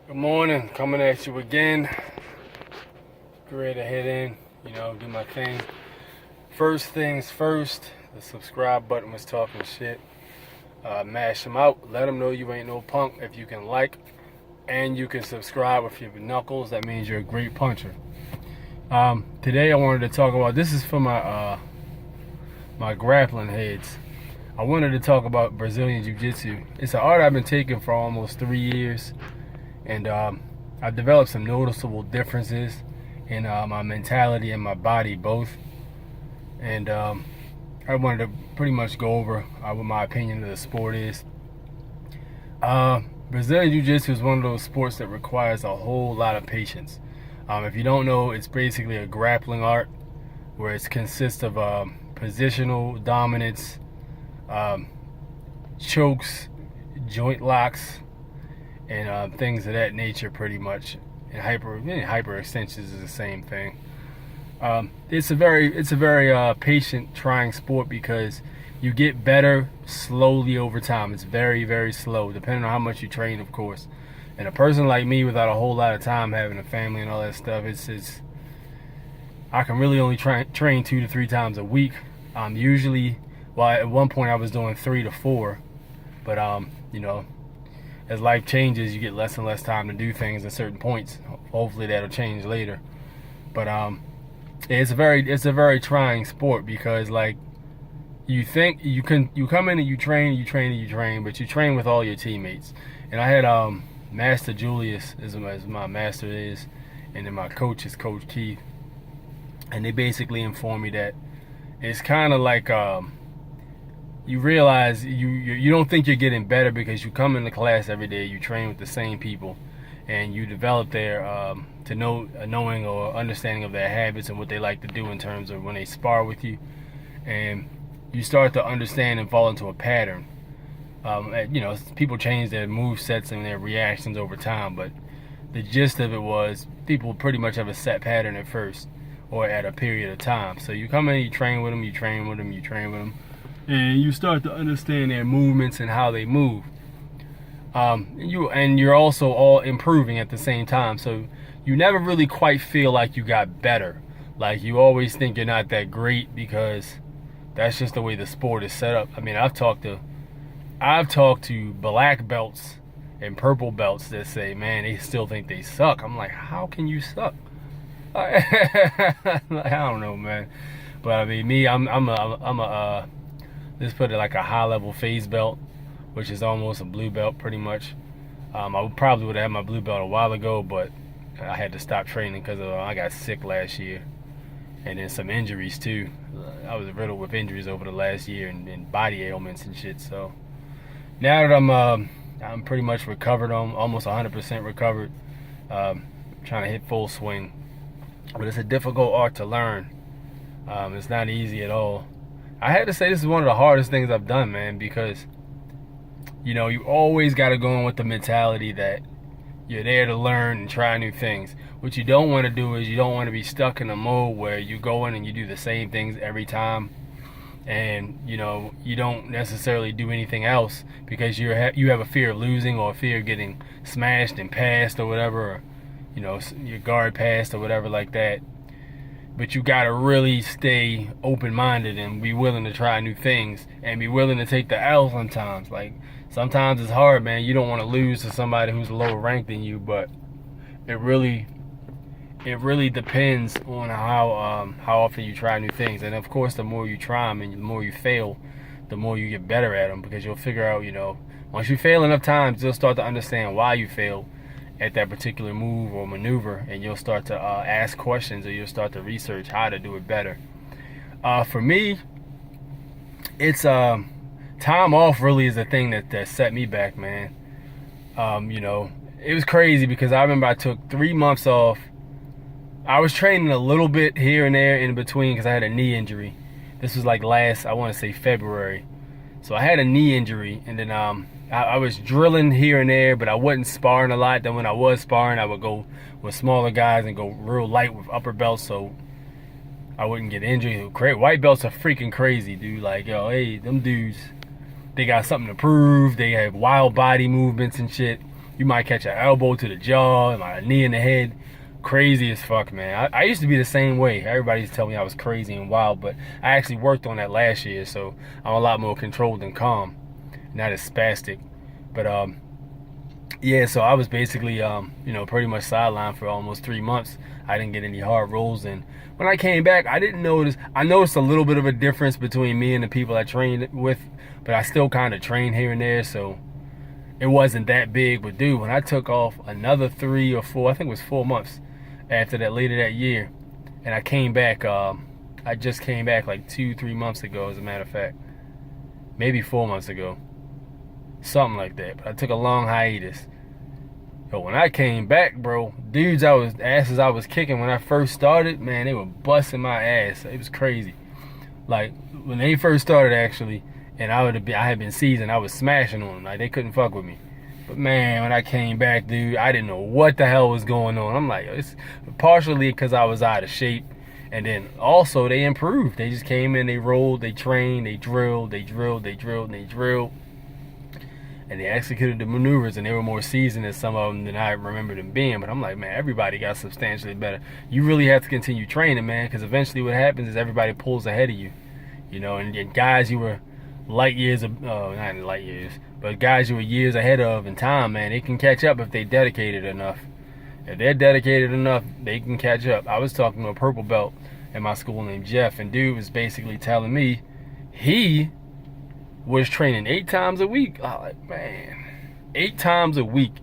Good morning, coming at you again. Get ready to head in, do my thing. First things first, the subscribe button was talking shit. Mash them out, let them know you ain't no punk. If you can like and you can subscribe with your knuckles, that means you're a great puncher. Today I wanted to talk about, this is for my my grappling heads. I wanted to talk about Brazilian Jiu-Jitsu. It's an art I've been taking for almost 3 years. And I've developed some noticeable differences in my mentality and my body both. And I wanted to pretty much go over what my opinion of the sport is. Brazilian Jiu-Jitsu is one of those sports that requires a whole lot of patience. If you don't know, it's basically a grappling art where it consists of positional dominance, chokes, joint locks, and things of that nature, pretty much. And hyper extensions is the same thing. It's a very patient, trying sport because you get better slowly over time. It's very, very slow, depending on how much you train, of course. And a person like me, without a whole lot of time, having a family and all that stuff, it's I can really only train 2 to 3 times a week. Usually, well, at one point I was doing 3 to 4, but as life changes, you get less and less time to do things at certain points. Hopefully that'll change later. But it's a very trying sport because, like, you think you come in and you train, but you train with all your teammates. And I had Master Julius as my master is, and then my coach is Coach Keith. And they basically informed me that it's kind of like you realize you don't think you're getting better because you come into class every day, you train with the same people, and you develop their knowing or understanding of their habits and what they like to do in terms of when they spar with you, and you start to understand and fall into a pattern. People change their move sets and their reactions over time, but the gist of it was people pretty much have a set pattern at first or at a period of time. So you come in, you train with them, and you start to understand their movements and how they move. You're also all improving at the same time. So you never really quite feel like you got better. Like, you always think you're not that great because that's just the way the sport is set up. I mean, I've talked to black belts and purple belts that say, man, they still think they suck. I'm like, how can you suck? I don't know, man. But I mean, me, I'm a let's put it like a high-level phase belt, which is almost a blue belt, pretty much. I probably would have had my blue belt a while ago, but I had to stop training because I got sick last year, and then some injuries too. I was riddled with injuries over the last year and body ailments and shit. So now that I'm pretty much recovered, almost 100% recovered, trying to hit full swing. But it's a difficult art to learn. It's not easy at all. I had to say this is one of the hardest things I've done, man, because you always got to go in with the mentality that you're there to learn and try new things. What you don't want to do is you don't want to be stuck in a mode where you go in and you do the same things every time, and you don't necessarily do anything else because you have a fear of losing or a fear of getting smashed and passed or whatever, or your guard passed or whatever like that. But you gotta really stay open-minded and be willing to try new things and be willing to take the L sometimes. Like, sometimes it's hard, man. You don't want to lose to somebody who's lower ranked than you, but it really depends on how often you try new things. And of course, the more you try them and the more you fail, the more you get better at them, because you'll figure out, once you fail enough times, you'll start to understand why you failed at that particular move or maneuver, and you'll start to ask questions, or you'll start to research how to do it better. For me, it's time off really is the thing that set me back, man. It was crazy because I remember I took 3 months off. I was training a little bit here and there in between because I had a knee injury. This was like I want to say February. So I had a knee injury, and then I was drilling here and there, but I wasn't sparring a lot. Then when I was sparring, I would go with smaller guys and go real light with upper belts so I wouldn't get injured. White belts are freaking crazy, dude. Like, yo, hey, them dudes, they got something to prove. They have wild body movements and shit. You might catch an elbow to the jaw, a knee in the head. Crazy as fuck, man. I used to be the same way. Everybody used to tell me I was crazy and wild, but I actually worked on that last year, so I'm a lot more controlled and calm, not as spastic. But yeah, so I was basically pretty much sidelined for almost 3 months. I didn't get any hard rolls, and when I came back, I didn't notice. I noticed a little bit of a difference between me and the people I trained with, but I still kind of trained here and there, so it wasn't that big. But dude, when I took off another 3 or 4, I think it was 4 months after that, later that year, and I came back. I just came back like 2-3 months ago, as a matter of fact, maybe 4 months ago, something like that. But I took a long hiatus. But when I came back, bro, asses I was kicking when I first started, man, they were busting my ass. It was crazy. Like when they first started, actually, and I had been seasoned, I was smashing on them. Like they couldn't fuck with me. But man, when I came back, dude, I didn't know what the hell was going on. I'm like, it's partially because I was out of shape, and then also they improved. They just came in, they rolled, they trained, they drilled, and they executed the maneuvers, and they were more seasoned in some of them than I remember them being. But I'm like, man, everybody got substantially better. You really have to continue training, man, because eventually what happens is everybody pulls ahead of you, and guys you were not light years, but guys you were years ahead of in time, man, they can catch up if they dedicated enough. If they're dedicated enough, they can catch up. I was talking to a purple belt in my school named Jeff, and dude was basically telling me he was training 8 times a week. I'm like, man, 8 times a week.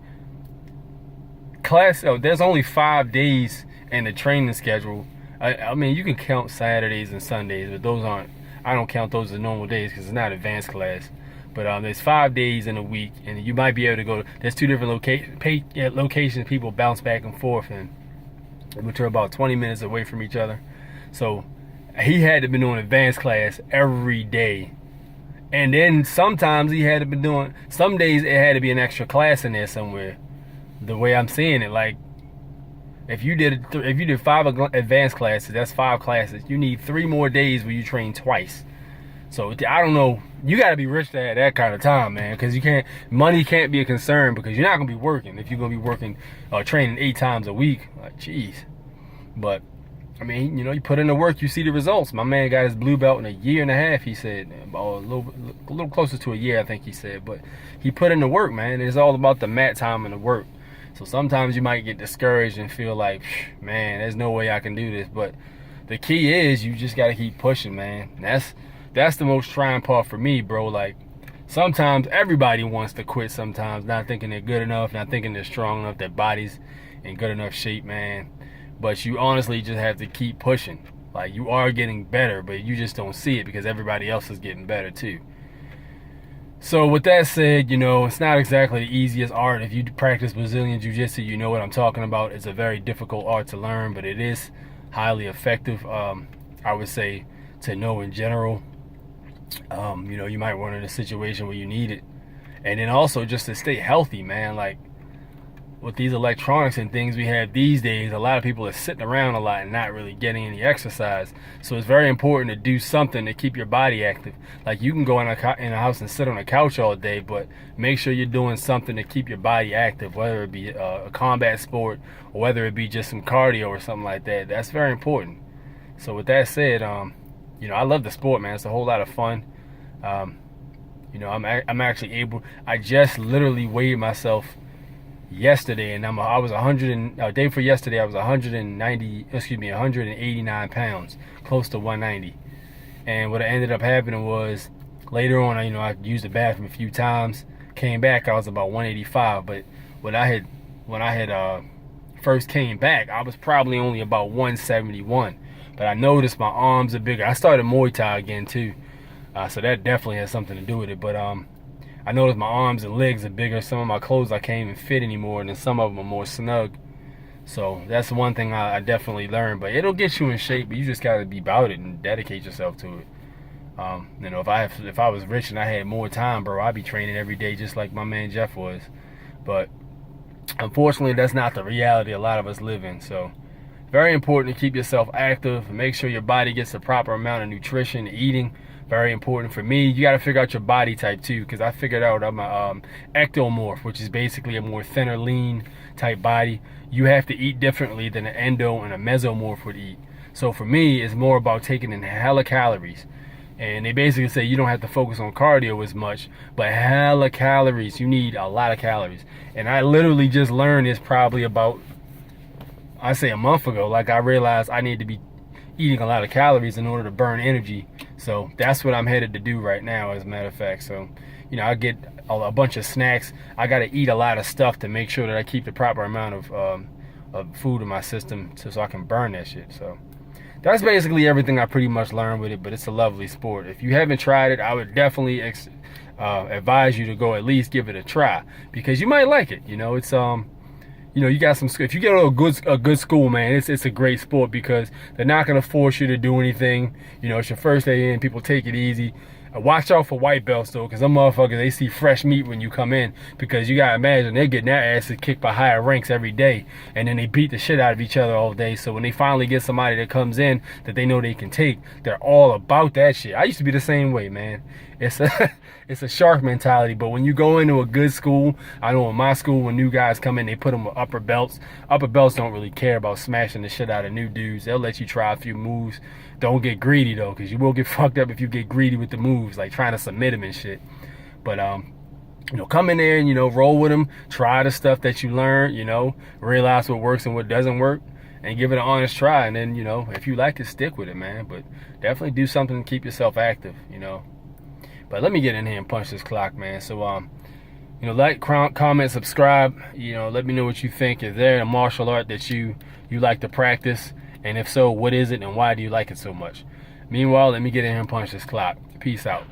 There's only 5 days in the training schedule. I mean, you can count Saturdays and Sundays, but I don't count those as normal days because it's not advanced class. But there's 5 days in a week, and you might be able to go. There's 2 different locations people bounce back and forth in, which are about 20 minutes away from each other. So he had to be doing advanced class every day. And then sometimes he had to be doing, some days it had to be an extra class in there somewhere. The way I'm seeing it, like if you did 5 advanced classes, that's 5 classes. You need 3 more days where you train twice. So I don't know. You got to be rich to have that kind of time, man, because money can't be a concern because you're not gonna be working if you're gonna be working training 8 times a week. Like, jeez. But I mean, you put in the work, you see the results. My man got his blue belt in a year and a half, he said. A little closer to a year, I think he said. But he put in the work, man. It's all about the mat time and the work. So sometimes you might get discouraged and feel like, man, there's no way I can do this. But the key is you just got to keep pushing, man. That's the most trying part for me, bro. Like, sometimes everybody wants to quit sometimes, not thinking they're good enough, not thinking they're strong enough, their body's in good enough shape, man. But you honestly just have to keep pushing. Like, you are getting better, but you just don't see it because everybody else is getting better too. So with that said, it's not exactly the easiest art. If you practice Brazilian Jiu-Jitsu, you know what I'm talking about. It's a very difficult art to learn, but it is highly effective, I would say, to know in general. You might run in a situation where you need it. And then also just to stay healthy, man. Like, with these electronics and things we have these days, a lot of people are sitting around a lot and not really getting any exercise. So it's very important to do something to keep your body active. Like, you can go in a house and sit on a couch all day, but make sure you're doing something to keep your body active, whether it be a combat sport or whether it be just some cardio or something like that. That's very important. So with that said, I love the sport, man. It's a whole lot of fun. I'm actually able. I just literally weighed myself yesterday, and I was 100 day before yesterday I was 189 pounds, close to 190. And what ended up happening was later on, I used the bathroom a few times, came back, I was about 185. But when I had first came back, I was probably only about 171. But I noticed my arms are bigger. I started Muay Thai again too, so that definitely has something to do with it. But I noticed my arms and legs are bigger. Some of my clothes I can't even fit anymore, and then some of them are more snug. So that's one thing I definitely learned. But it'll get you in shape, but you just gotta be about it and dedicate yourself to it. If I was rich and I had more time, bro, I'd be training every day just like my man Jeff was. But unfortunately, that's not the reality a lot of us live in. So very important to keep yourself active, make sure your body gets the proper amount of nutrition, eating Very important for me. You got to figure out your body type too, because I figured out I'm a ectomorph, which is basically a more thinner, lean type body. You have to eat differently than an endo and a mesomorph would eat. So for me, it's more about taking in hella calories. And they basically say you don't have to focus on cardio as much, but hella calories. You need a lot of calories. And I literally just learned this probably about, I say a month ago. Like, I realized I need to be eating a lot of calories in order to burn energy. So that's what I'm headed to do right now, as a matter of fact. So, you know, I get a bunch of snacks. I got to eat a lot of stuff to make sure that I keep the proper amount of food in my system so I can burn that shit. So that's basically everything I pretty much learned with it, but it's a lovely sport. If you haven't tried it, I would definitely advise you to go at least give it a try, because you might like it. You know, it's you know, you got some. If you get a good school, man, it's a great sport, because they're not gonna force you to do anything. You know, it's your first day in. People take it easy. Watch out for white belts though, because them motherfuckers, they see fresh meat when you come in, because you gotta imagine they're getting their asses kicked by higher ranks every day, and then they beat the shit out of each other all day. So when they finally get somebody that comes in that they know they can take, they're all about that shit. I used to be the same way, man. It's a shark mentality. But when you go into a good school, I know in my school, when new guys come in, they put them with upper belts. Upper belts don't really care about smashing the shit out of new dudes. They'll let you try a few moves. Don't get greedy though, because you will get fucked up if you get greedy with the moves, like trying to submit them and shit. But you know, come in there and, you know, roll with them, try the stuff that you learn, you know, realize what works and what doesn't work, and give it an honest try. And then, you know, if you like it, stick with it, man. But definitely do something to keep yourself active, you know. But let me get in here and punch this clock, man. So you know, like, comment, subscribe. You know, let me know what you think. Is there a martial art that you like to practice? And if so, what is it and why do you like it so much? Meanwhile, let me get in here and punch this clock. Peace out.